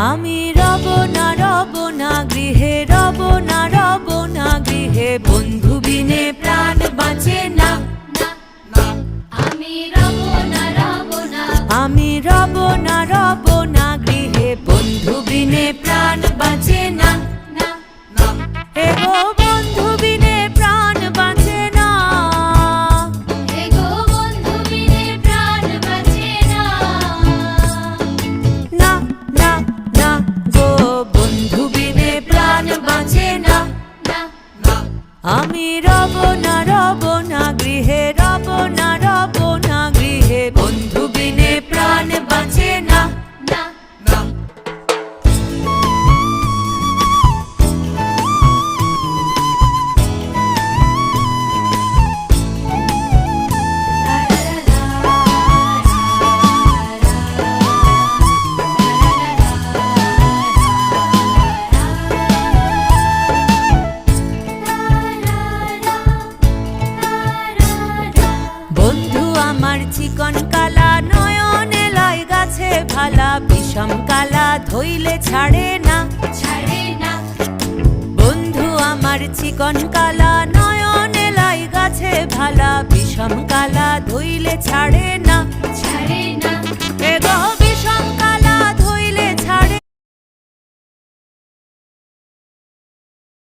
আমি রব না গৃহে, রব না গৃহে, বন্ধু বিনে প্রাণ বাঁচে না। আমি রব না, আমি রব না গৃহে, বন্ধু বিনে প্রাণ বাঁচে না। এগো বন্ধু বিনে প্রাণ বাঁচে না। এগো বন্ধু বিনে প্রাণ বাঁচে না। না না না গো, বন্ধু বিনে প্রাণ বাঁচে না। আমি রব না গৃহে, রব না গৃহে, বন্ধু বিনে প্রাণ বাঁচে না। বন্ধু আমার চিকন কালা, নয়নে লাই গাছে ভালা, বিষম কালা ধইলে ছাড়ে না। বন্ধু আমার চিকন কালা, নয়নে লাই গাছে ভালা, বিষম কালা ধইলে ছাড়ে না।